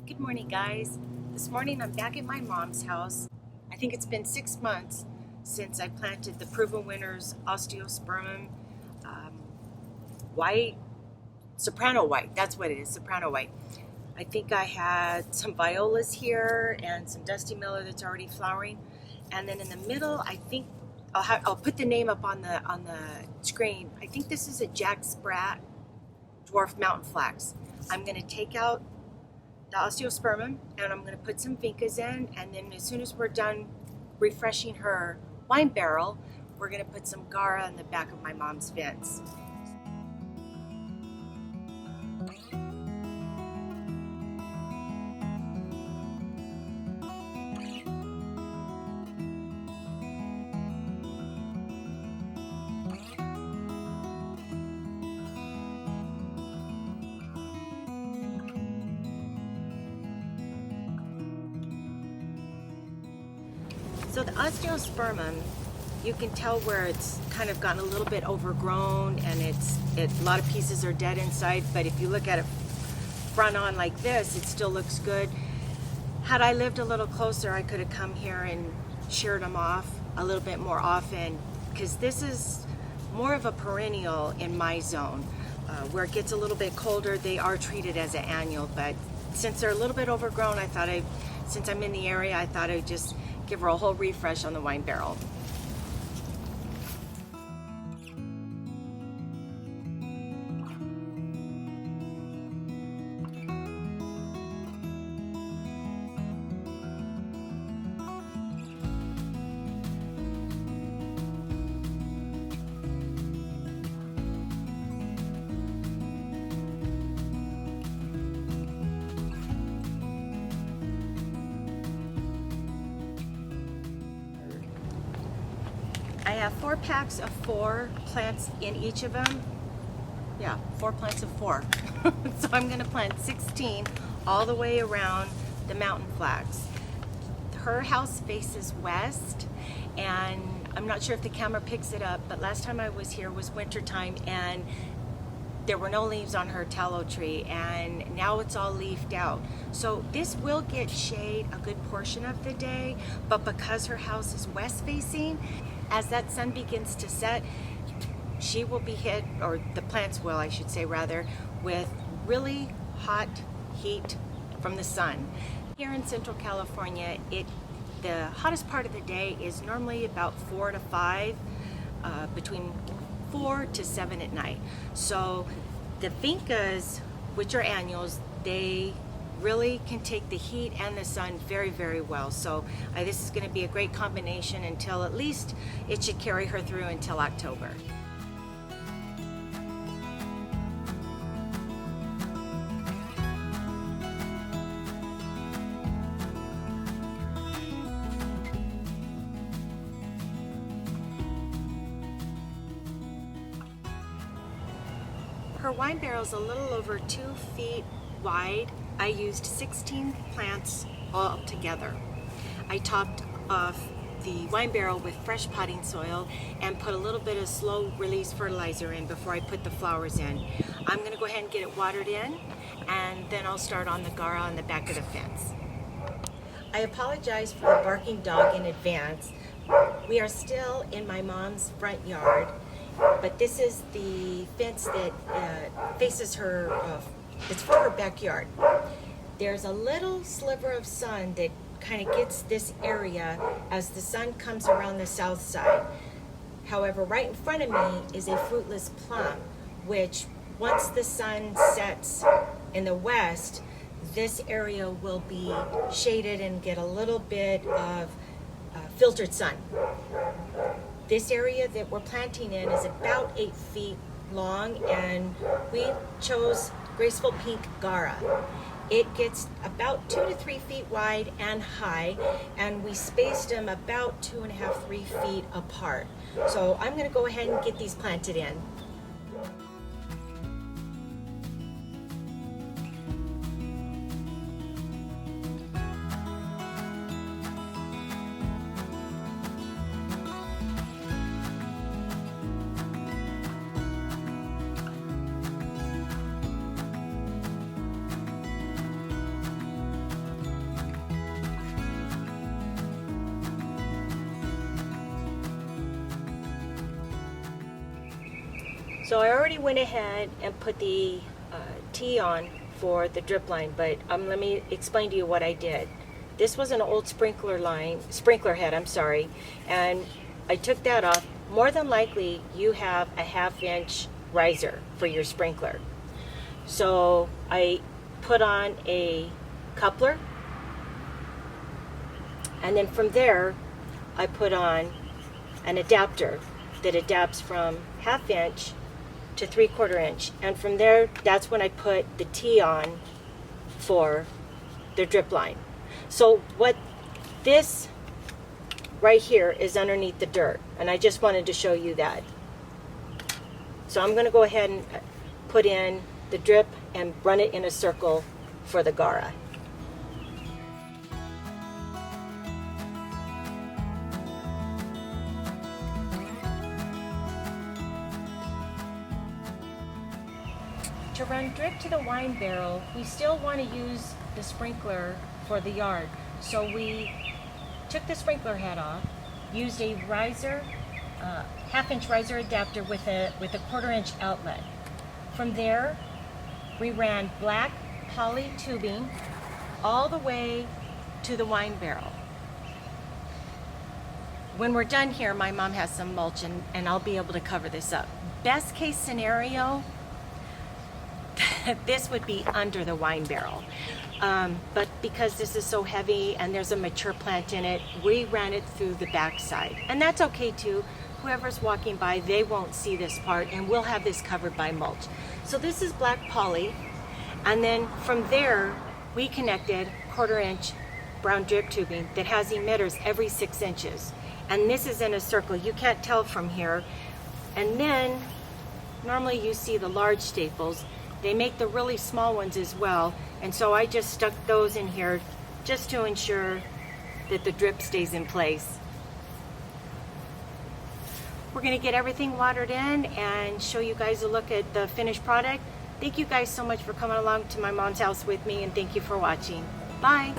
Good morning, guys. This morning I'm back at my mom's house. I think it's been 6 months since I planted the Proven Winners Osteospermum white, soprano white. That's what it is, soprano white. I think I had some violas here and some Dusty Miller that's already flowering. And then in the middle, I think I'll put the name up on the screen. I think this is a Jack Sprat dwarf mountain flax. I'm going to take out the osteospermum and I'm going to put some Vincas in, and then as soon as we're done refreshing her wine barrel, we're going to put some Gaura in the back of my mom's fence. So the osteospermum, you can tell where it's kind of gotten a little bit overgrown and a lot of pieces are dead inside, but if you look at it front on like this, it still looks good. Had I lived a little closer, I could have come here and sheared them off a little bit more often, because this is more of a perennial in my zone. Where it gets a little bit colder, they are treated as an annual, but since they're a little bit overgrown, since I'm in the area, I thought I'd just give her a whole refresh on the wine barrel. I have 4 packs of 4 plants in each of them. Yeah, 4 plants of 4. So I'm going to plant 16 all the way around the mountain flax. Her house faces west, and I'm not sure if the camera picks it up, but last time I was here was wintertime and there were no leaves on her tallow tree, and now it's all leafed out. So this will get shade a good portion of the day, but because her house is west facing, as that sun begins to set, she will be hit, or the plants will, I should say rather, with really hot heat from the sun. Here in Central California, the hottest part of the day is normally about 4 to 5, between 4 to 7 at night. So the Vincas, which are annuals, they really can take the heat and the sun very, very well. So this is going to be a great combination until at least it should carry her through until October. Her wine barrel is a little over 2 feet wide. I used 16 plants all together. I topped off the wine barrel with fresh potting soil and put a little bit of slow release fertilizer in before I put the flowers in. I'm going to go ahead and get it watered in, and then I'll start on the Gaura on the back of the fence. I apologize for the barking dog in advance. We are still in my mom's front yard, but this is the fence that faces her, it's for her backyard. There's a little sliver of sun that kind of gets this area as the sun comes around the south side. However, right in front of me is a fruitless plum, which once the sun sets in the west, this area will be shaded and get a little bit of filtered sun. This area that we're planting in is about 8 feet long, and we chose Graceful Pink Gaura. It gets about 2 to 3 feet wide and high, and we spaced them about 2.5, 3 feet apart. So I'm going to go ahead and get these planted in. So I already went ahead and put the tee on for the drip line, but let me explain to you what I did. This was an old sprinkler head, and I took that off. More than likely you have a 1/2 inch riser for your sprinkler. So I put on a coupler, and then from there I put on an adapter that adapts from 1/2 inch to 3/4 inch, and from there that's when I put the tee on for the drip line. So what this right here is underneath the dirt, and I just wanted to show you that. So I'm going to go ahead and put in the drip and run it in a circle for the Gaura. To run drip to the wine barrel, we still want to use the sprinkler for the yard. So we took the sprinkler head off, used a riser, 1/2 inch riser adapter with a 1/4 inch outlet. From there, we ran black poly tubing all the way to the wine barrel. When we're done here, my mom has some mulch and I'll be able to cover this up. Best case scenario, this would be under the wine barrel. But because this is so heavy and there's a mature plant in it, we ran it through the back side. And that's okay too. Whoever's walking by, they won't see this part, and we'll have this covered by mulch. So this is black poly. And then from there, we connected 1/4 inch brown drip tubing that has emitters every 6 inches. And this is in a circle. You can't tell from here. And then normally you see the large staples. They make the really small ones as well, and so I just stuck those in here just to ensure that the drip stays in place. We're going to get everything watered in and show you guys a look at the finished product. Thank you guys so much for coming along to my mom's house with me, and thank you for watching. Bye!